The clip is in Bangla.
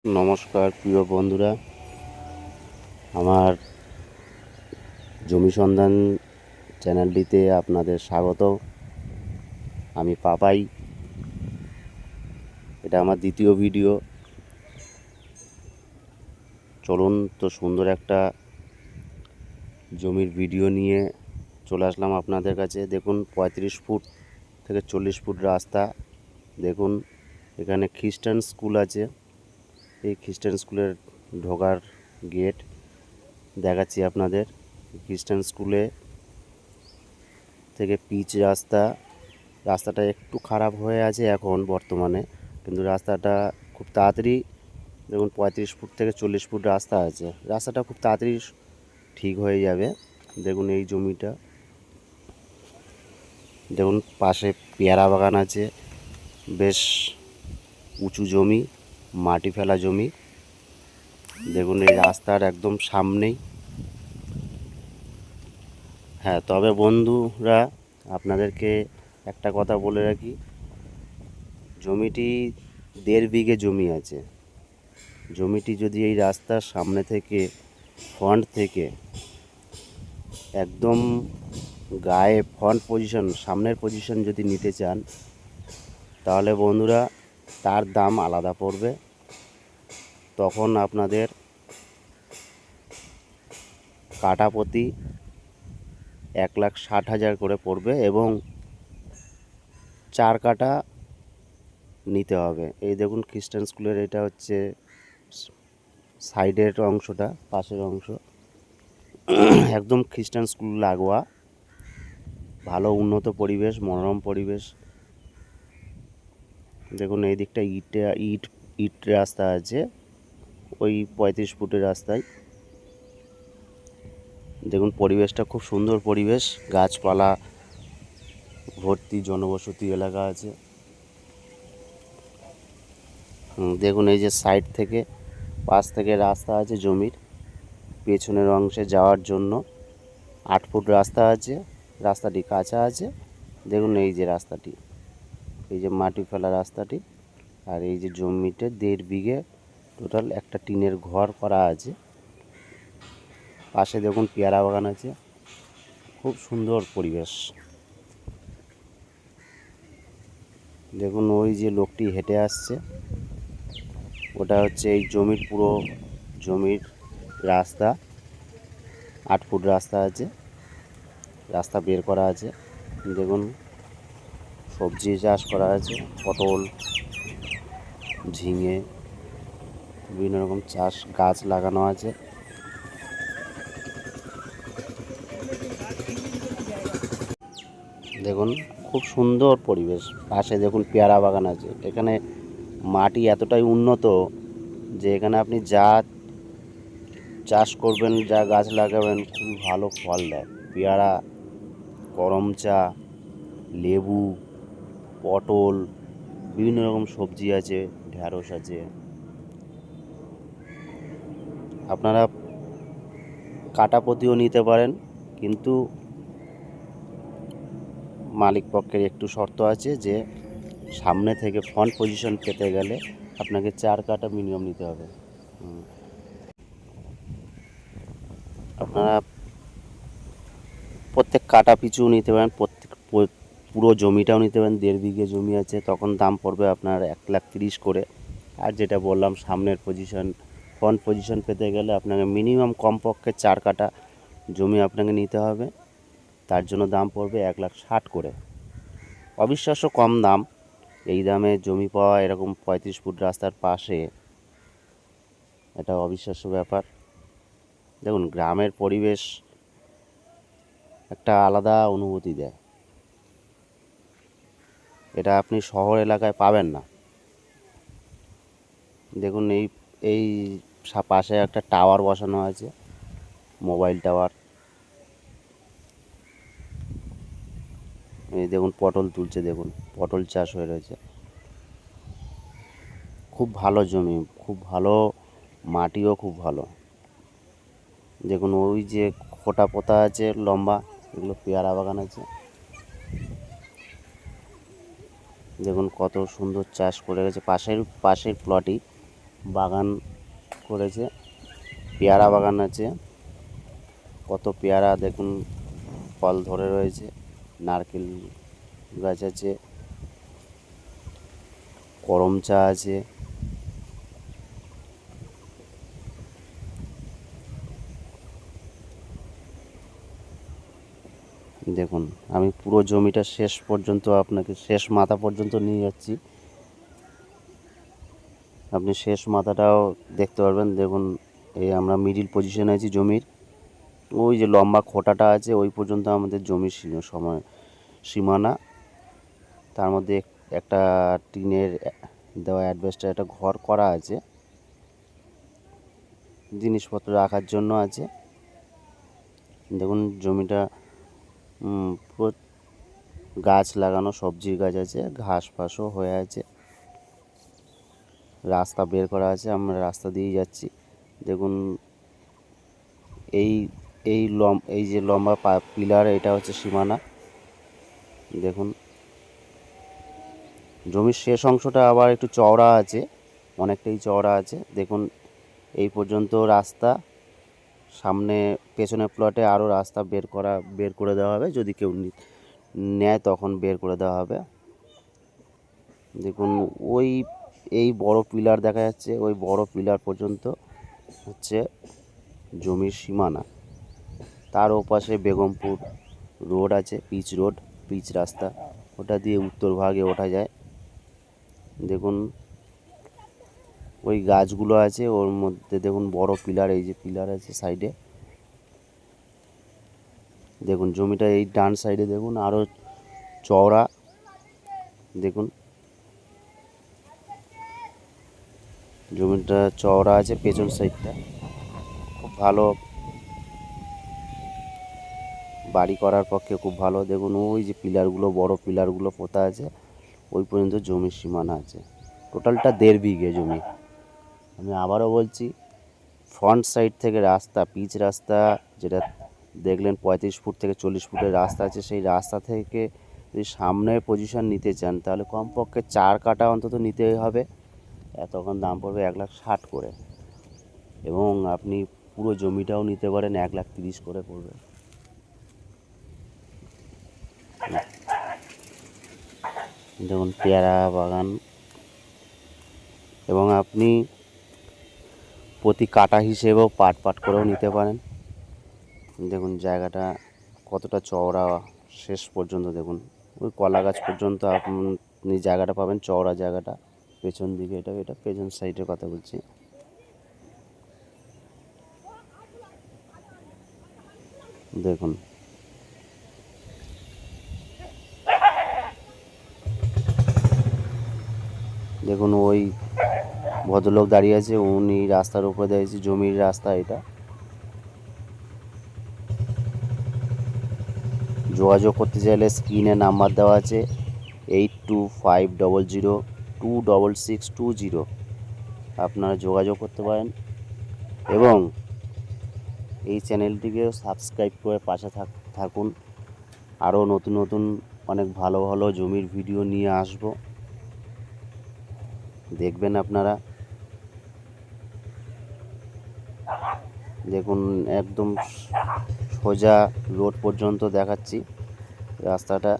নমস্কার প্রিয় বন্ধুরা, আমার জমি সন্ধান চ্যানেলটিতে আপনাদের স্বাগত। আমি পাপাই। এটা আমার দ্বিতীয় ভিডিও। চলুন তো সুন্দর একটা জমির ভিডিও নিয়ে চলে আসলাম আপনাদের কাছে। দেখুন 35 ফুট থেকে 40 ফুট রাস্তা। দেখুন এখানে খ্রিস্টান স্কুল আছে। এই খ্রিস্টান স্কুলের ঢোকার গেট দেখাচ্ছি আপনাদের। খ্রিস্টান স্কুলে থেকে পিচ রাস্তাটা একটু খারাপ হয়ে আছে এখন বর্তমানে, কিন্তু রাস্তাটা খুব তাড়াতাড়ি, দেখুন 35 ফুট থেকে 40 ফুট রাস্তা আছে, রাস্তাটা খুব তাড়াতাড়ি ঠিক হয়ে যাবে। দেখুন এই জমিটা, দেখুন পাশে পেয়ারা বাগান আছে, বেশ উঁচু জমি, মাটি ফেলা জমি। দেখুন এই রাস্তার একদম সামনেই। হ্যাঁ, তবে বন্ধুরা আপনাদেরকে একটা কথা বলে রাখি, জমিটি 1.5 বিঘে জমি আছে। জমিটি যদি এই রাস্তার সামনে থেকে, ফ্রন্ট থেকে একদম গায়ে ফ্রন্ট পজিশন, সামনের পজিশন যদি নিতে চান, তাহলে বন্ধুরা তার দাম আলাদা পড়বে। তখন আপনাদের কাঠা প্রতি 1,60,000 করে পড়বে এবং 4 কাঠা নিতে হবে। এই দেখুন খ্রিস্টান স্কুলের এটা হচ্ছে সাইডের অংশটা, পাশের অংশ। একদম খ্রিস্টান স্কুল লাগোয়া, ভালো উন্নত পরিবেশ, মনোরম পরিবেশ। দেখুন এই দিকটা ইট রাস্তা আছে, ওই 35 ফুটের রাস্তায়। দেখুন পরিবেশটা খুব সুন্দর পরিবেশ, গাছপালা ভর্তি, জনবসতি এলাকা আছে। দেখুন এই যে সাইড থেকে, পাশ থেকে রাস্তা আছে জমির, পেছনের অংশে যাওয়ার জন্য 8 ফুট রাস্তা আছে। রাস্তাটি কাঁচা আছে। দেখুন এই যে রাস্তাটি, এই যে মাটি ফেলা রাস্তাটি, আর এই যে জমিতে 1.5 বিঘে টোটাল একটা টিনের ঘর করা আছে। পাশে দেখুন পেয়ারা বাগান আছে, খুব সুন্দর পরিবেশ। দেখুন ওই যে লোকটি হেঁটে আসছে, ওটা হচ্ছে এই জমির রাস্তা। 8 ফুট রাস্তা আছে, রাস্তা বের করা আছে। দেখুন সবজি চাষ করা আছে, পটল, ঝিঙে, বিভিন্ন রকম গাছ লাগানো আছে। দেখুন খুব সুন্দর পরিবেশ। পাশে দেখুন পেয়ারা বাগান আছে। এখানে মাটি এতটাই উন্নত যে এখানে আপনি যা চাষ করবেন, যা গাছ লাগাবেন, খুব ভালো ফল দেয়। পেয়ারা, করমচা, লেবু, পটল, বিভিন্ন রকম সবজি আছে, ঢ্যাঁড়স আছে। আপনারা কাটা প্রতিও নিতে পারেন, কিন্তু মালিক পক্ষের একটু শর্ত আছে যে সামনে থেকে ফ্রন্ট পজিশন পেতে গেলে আপনাকে 4 কাঠা মিনিমাম নিতে হবে। আপনারা প্রত্যেক কাঠা পিছু নিতে পারেন, পুরো জমিটাও নিতে পারেন। 1.5 বিঘে জমি আছে, তখন দাম পড়বে আপনার 1,30,000 করে। আর যেটা বললাম, সামনের পজিশন, ফ্রন্ট পজিশন পেতে গেলে আপনাকে মিনিমাম কমপক্ষে 4 কাঠা জমি আপনাকে নিতে হবে। তার জন্য দাম পড়বে 1,60,000 করে। অবিশ্বাস্য কম দাম। এই দামে জমি পাওয়া এরকম 35 ফুট রাস্তার পাশে, এটা অবিশ্বাস্য ব্যাপার। দেখুন গ্রামের পরিবেশ একটা আলাদা অনুভূতি দেয়, এটা আপনি শহর এলাকায় পাবেন না। দেখুন এই এই পাশে একটা টাওয়ার বসানো আছে, মোবাইল টাওয়ার। এই দেখুন পটল তুলছে, দেখুন পটল চাষ হয়ে রয়েছে। খুব ভালো জমি, খুব ভালো মাটিও খুব ভালো। দেখুন ওই যে খোটা পোতা আছে লম্বা, এগুলো পেয়ারা বাগান আছে। দেখুন কত সুন্দর চাষ করে গেছে পাশের প্লটই। বাগান করেছে, পেয়ারা বাগান আছে, কত পেয়ারা দেখুন ফল ধরে রয়েছে, নারকেল গাছ আছে, করম চা আছে, দেখুন আমি পুরো জমিটা শেষ পর্যন্ত আপনাকে শেষ মাথা পর্যন্ত নিয়ে যাচ্ছি, আপনি শেষ মাথাটাও দেখতে পারবেন। দেখুন এই আমরা মিডিল পজিশনে আছি জমির, ওই যে লম্বা খোঁটাটা আছে ওই পর্যন্ত আমাদের জমির সীমানা। তার মধ্যে একটা টিনের দেওয়া অ্যাডভেস্টার একটা ঘর করা আছে, জিনিসপত্র রাখার জন্য আছে। দেখুন জমিটা পুরো গাছ লাগানো, সবজির গাছ আছে, ঘাস ফাঁসও হয়ে আছে, রাস্তা বের করা আছে, আমরা রাস্তা দিয়েই যাচ্ছি। দেখুন এই এই যে লম্বা পিলার, এটা হচ্ছে সীমানা। দেখুন জমির শেষ অংশটা আবার একটু চওড়া আছে, অনেকটাই চওড়া আছে। দেখুন এই পর্যন্ত রাস্তা, সামনে পেছনের প্লটে আরও রাস্তা বের করে দেওয়া হবে, যদি কেউ নেয় তখন বের করে দেওয়া হবে। দেখুন এই বড় পিলার দেখা যাচ্ছে, ওই বড় পিলার পর্যন্ত হচ্ছে জমির সীমানা। তার ওপাশে বেগমপুর রোড আছে, পিচ রাস্তা, ওটা দিয়ে উত্তর ভাগে ওঠা যায়। দেখুন ওই গাছগুলো আছে, ওর মধ্যে দেখুন বড় পিলার, এই যে পিলার আছে সাইডে। দেখুন জমিটা এই ডান সাইডে দেখুন আরও চওড়া। দেখুন জমিটা চওড়া আছে, পেছন সাইডটা খুব ভালো, বাড়ি করার পক্ষে খুব ভালো। দেখুন ওই যে পিলারগুলো, বড় পিলারগুলো পোতা আছে, ওই পর্যন্ত জমির সীমানা আছে। টোটালটা 1.5 বিঘে জমি। আমি আবারও বলছি, ফ্রন্ট সাইড থেকে রাস্তা, পিচ রাস্তা যেটা দেখলেন 35 ফুট থেকে 40 ফুটের রাস্তা আছে, সেই রাস্তা থেকে যদি সামনের পজিশন নিতে চান তাহলে কমপক্ষে 4 কাঠা অন্তত নিতেই হবে। তখন দাম পড়বে 1,60,000 করে, এবং আপনি পুরো জমিটাও নিতে পারেন 1,30,000 করে পড়বে। দেখুন পেয়ারা বাগান, এবং আপনি প্রতি কাটা হিসেবেও পাট করেও নিতে পারেন। দেখুন জায়গাটা কতটা চওড়া, শেষ পর্যন্ত দেখুন ওই কলা গাছ পর্যন্ত আপনি জায়গাটা পাবেন, চওড়া জায়গাটা। পেছন দিকে এটা পেছন সাইডের কথা বলছি। দেখুন দেখুন ওই ভদ্রলোক দাঁড়িয়ে আছে, উনি রাস্তার উপরে দাঁড়িয়েছে, জমির রাস্তা এটা। যোগাযোগ করতে চাইলে স্ক্রিনে নাম্বার দেওয়া আছে 8250026620, আপনারা যোগাযোগ করতে পারেন। এবং এই চ্যানেলটিকে সাবস্ক্রাইব করে পাশে থাকুন। আরও নতুন নতুন অনেক ভালো ভালো জমির ভিডিও নিয়ে আসব, দেখবেন আপনারা। দেখুন একদম সোজা রোড পর্যন্ত দেখাচ্ছি রাস্তাটা।